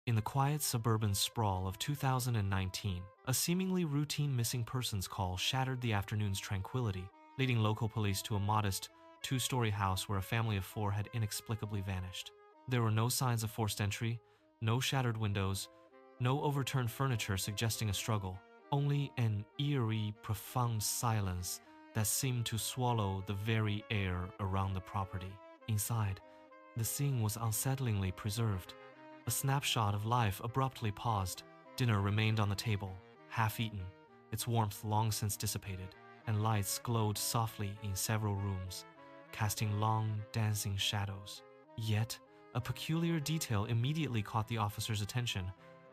In the quiet suburban sprawl of 2019, a seemingly routine missing persons call shattered the afternoon's tranquility, leading local police to a modest, two-story house where a family of four had inexplicably vanished. There were no signs of forced entry, no shattered windows, no overturned furniture suggesting a struggle, only an eerie, profound silence that seemed to swallow the very air around the property. Inside, the scene was unsettlingly preserved. A snapshot of life abruptly paused. Dinner remained on the table, half-eaten, its warmth long since dissipated, and lights glowed softly in several rooms, casting long, dancing shadows. Yet, a peculiar detail immediately caught the officer's attention.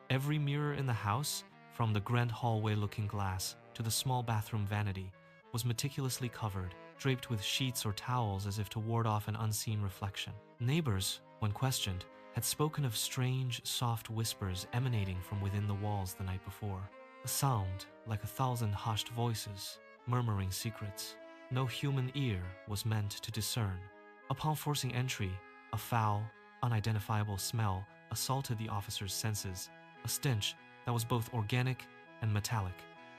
Every mirror in the house, from the grand hallway-looking glass to the small bathroom vanity, was meticulously covered, draped with sheets or towels as if to ward off an unseen reflection. Neighbors, when questioned, had spoken of strange, soft whispers emanating from within the walls the night before. A sound like 1,000 hushed voices, murmuring secrets no human ear was meant to discern. Upon forcing entry, a foul, unidentifiable smell assaulted the officer's senses, a stench that was both organic and metallic,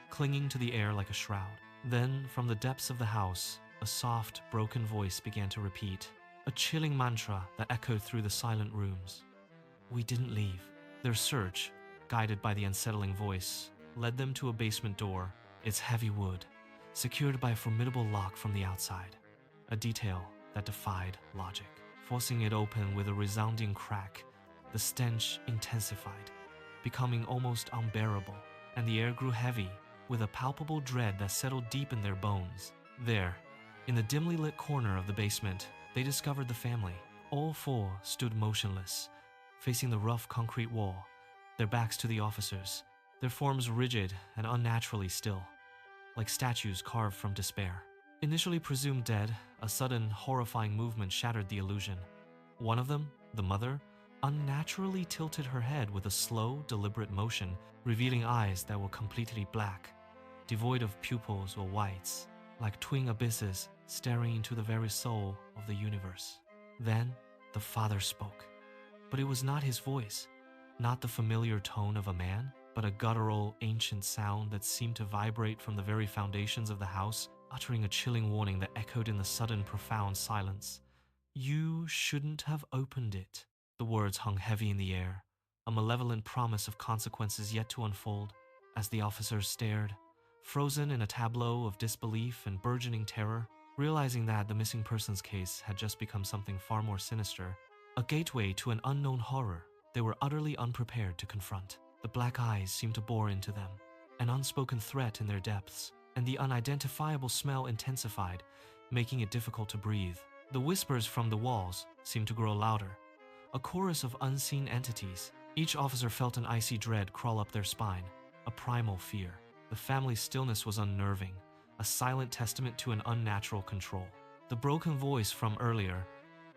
clinging to the air like a shroud. Then, from the depths of the house, a soft, broken voice began to repeat, a chilling mantra that echoed through the silent rooms. We didn't leave. Their search, guided by the unsettling voice, led them to a basement door, its heavy wood, secured by a formidable lock from the outside, a detail that defied logic. Forcing it open with a resounding crack, the stench intensified, becoming almost unbearable, and the air grew heavy with a palpable dread that settled deep in their bones. There, in the dimly lit corner of the basement, they discovered the family. All four stood motionless, facing the rough concrete wall, their backs to the officers, their forms rigid and unnaturally still, like statues carved from despair. Initially presumed dead, a sudden, horrifying movement shattered the illusion. One of them, the mother, unnaturally tilted her head with a slow, deliberate motion, revealing eyes that were completely black, devoid of pupils or whites, like twin abysses staring into the very soul of the universe. Then, the father spoke. But it was not his voice, not the familiar tone of a man, but a guttural, ancient sound that seemed to vibrate from the very foundations of the house, uttering a chilling warning that echoed in the sudden, profound silence. You shouldn't have opened it. The words hung heavy in the air, a malevolent promise of consequences yet to unfold. As the officers stared, frozen in a tableau of disbelief and burgeoning terror, realizing that the missing persons case had just become something far more sinister, a gateway to an unknown horror they were utterly unprepared to confront. The black eyes seemed to bore into them, an unspoken threat in their depths, and the unidentifiable smell intensified, making it difficult to breathe. The whispers from the walls seemed to grow louder, a chorus of unseen entities. Each officer felt an icy dread crawl up their spine, a primal fear. The family's stillness was unnerving, a silent testament to an unnatural control. The broken voice from earlier,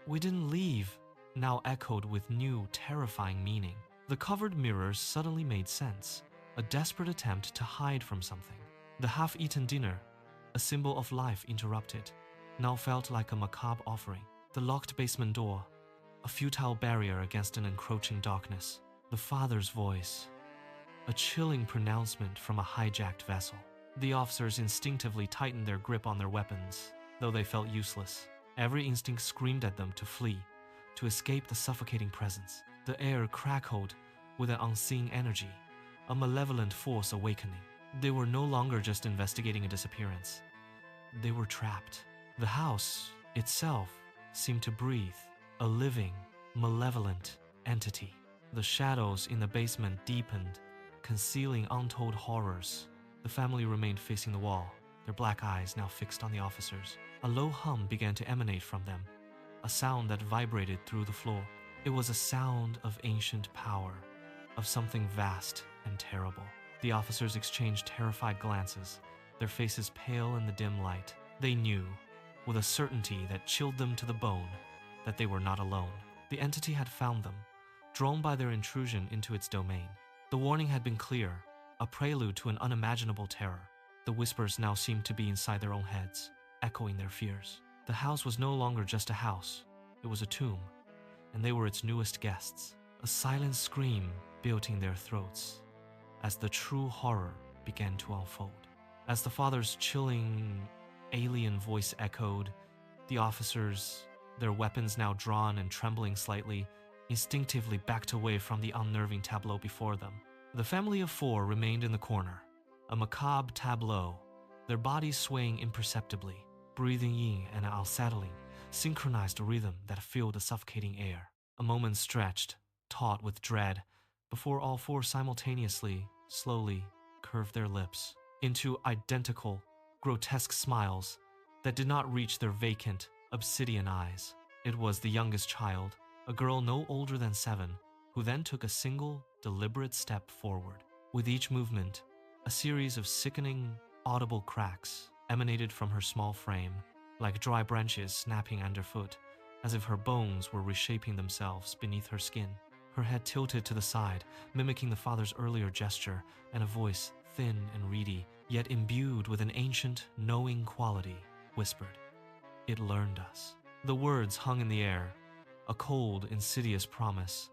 "We didn't leave," now echoed with new, terrifying meaning. The covered mirrors suddenly made sense, a desperate attempt to hide from something. The half-eaten dinner, a symbol of life interrupted, now felt like a macabre offering. The locked basement door, a futile barrier against an encroaching darkness. The father's voice, a chilling pronouncement from a hijacked vessel. The officers instinctively tightened their grip on their weapons, though they felt useless. Every instinct screamed at them to flee, to escape the suffocating presence. The air crackled with an unseen energy, a malevolent force awakening. They were no longer just investigating a disappearance. They were trapped. The house itself seemed to breathe, a living, malevolent entity. The shadows in the basement deepened, concealing untold horrors. The family remained facing the wall, their black eyes now fixed on the officers. A low hum began to emanate from them, a sound that vibrated through the floor. It was a sound of ancient power, of something vast and terrible. The officers exchanged terrified glances, their faces pale in the dim light. They knew, with a certainty that chilled them to the bone, that they were not alone. The entity had found them, drawn by their intrusion into its domain. The warning had been clear, a prelude to an unimaginable terror. The whispers now seemed to be inside their own heads, echoing their fears. The house was no longer just a house, it was a tomb, and they were its newest guests. A silent scream built in their throats as the true horror began to unfold. As the father's chilling, alien voice echoed, the officers, their weapons now drawn and trembling slightly, instinctively backed away from the unnerving tableau before them. The family of four remained in the corner, a macabre tableau, their bodies swaying imperceptibly, breathing in an unsettling, synchronized rhythm that filled the suffocating air. A moment stretched, taut with dread, before all four simultaneously, slowly, curved their lips into identical, grotesque smiles that did not reach their vacant, obsidian eyes. It was the youngest child, a girl no older than 7, who then took a single, deliberate step forward. With each movement, a series of sickening, audible cracks emanated from her small frame, like dry branches snapping underfoot, as if her bones were reshaping themselves beneath her skin. Her head tilted to the side, mimicking the father's earlier gesture, and a voice, thin and reedy, yet imbued with an ancient, knowing quality, whispered, "It learned us." The words hung in the air, a cold, insidious promise.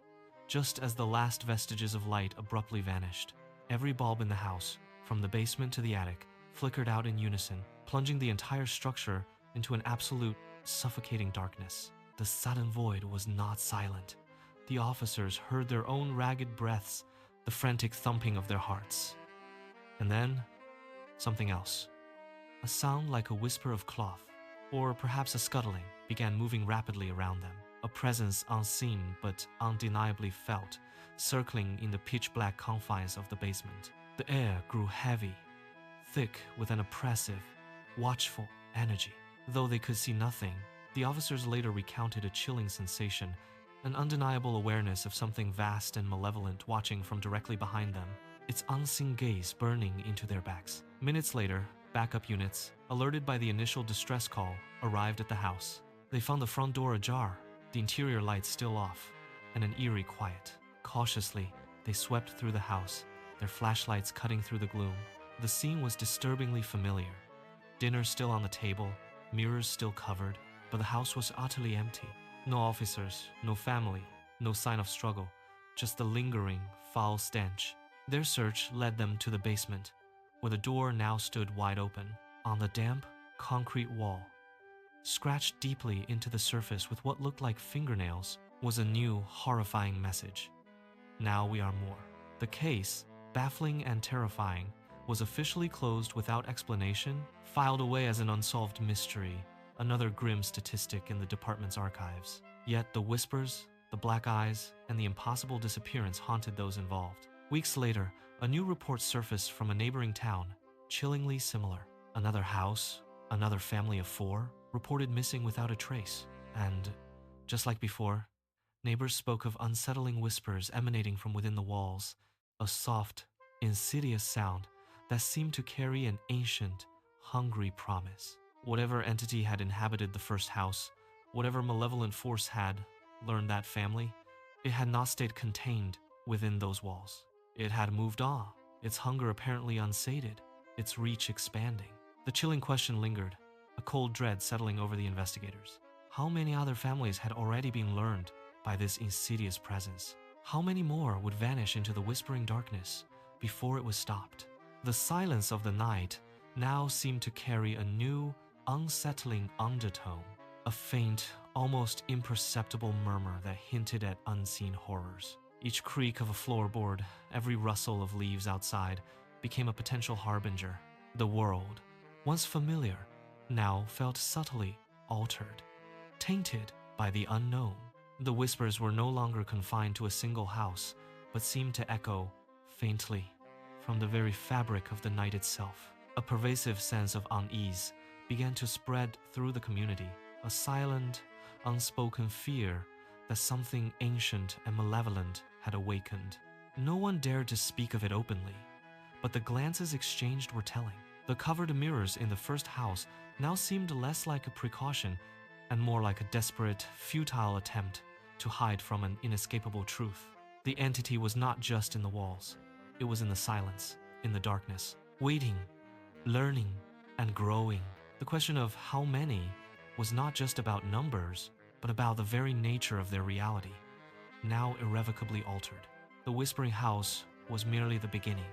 Just as the last vestiges of light abruptly vanished, every bulb in the house, from the basement to the attic, flickered out in unison, plunging the entire structure into an absolute, suffocating darkness. The sudden void was not silent. The officers heard their own ragged breaths, the frantic thumping of their hearts. And then, something else. A sound like a whisper of cloth, or perhaps a scuttling, began moving rapidly around them. A presence unseen but undeniably felt, circling in the pitch-black confines of the basement. The air grew heavy, thick with an oppressive, watchful energy. Though they could see nothing, the officers later recounted a chilling sensation, an undeniable awareness of something vast and malevolent watching from directly behind them, its unseen gaze burning into their backs. Minutes later, backup units, alerted by the initial distress call, arrived at the house. They found the front door ajar, the interior lights still off, and an eerie quiet. Cautiously, they swept through the house, their flashlights cutting through the gloom. The scene was disturbingly familiar. Dinner still on the table, mirrors still covered, but the house was utterly empty. No officers, no family, no sign of struggle, just the lingering, foul stench. Their search led them to the basement, where the door now stood wide open. On the damp, concrete wall, scratched deeply into the surface with what looked like fingernails, was a new, horrifying message. Now we are more. The case, baffling and terrifying, was officially closed without explanation, filed away as an unsolved mystery, another grim statistic in the department's archives. Yet the whispers, the black eyes, and the impossible disappearance haunted those involved. Weeks later, a new report surfaced from a neighboring town, chillingly similar. Another house, another family of 4, reported missing without a trace. And, just like before, neighbors spoke of unsettling whispers emanating from within the walls, a soft, insidious sound that seemed to carry an ancient, hungry promise. Whatever entity had inhabited the first house, whatever malevolent force had learned that family, it had not stayed contained within those walls. It had moved on, its hunger apparently unsated, its reach expanding. The chilling question lingered, a cold dread settling over the investigators. How many other families had already been learned by this insidious presence? How many more would vanish into the whispering darkness before it was stopped? The silence of the night now seemed to carry a new, unsettling undertone, a faint, almost imperceptible murmur that hinted at unseen horrors. Each creak of a floorboard, every rustle of leaves outside, became a potential harbinger. The world, once familiar, now felt subtly altered, tainted by the unknown. The whispers were no longer confined to a single house, but seemed to echo, faintly, from the very fabric of the night itself. A pervasive sense of unease began to spread through the community, a silent, unspoken fear that something ancient and malevolent had awakened. No one dared to speak of it openly, but the glances exchanged were telling. The covered mirrors in the first house now seemed less like a precaution and more like a desperate, futile attempt to hide from an inescapable truth. The entity was not just in the walls. It was in the silence, in the darkness, waiting, learning, and growing. The question of how many was not just about numbers, but about the very nature of their reality. now irrevocably altered. The Whispering House was merely the beginning.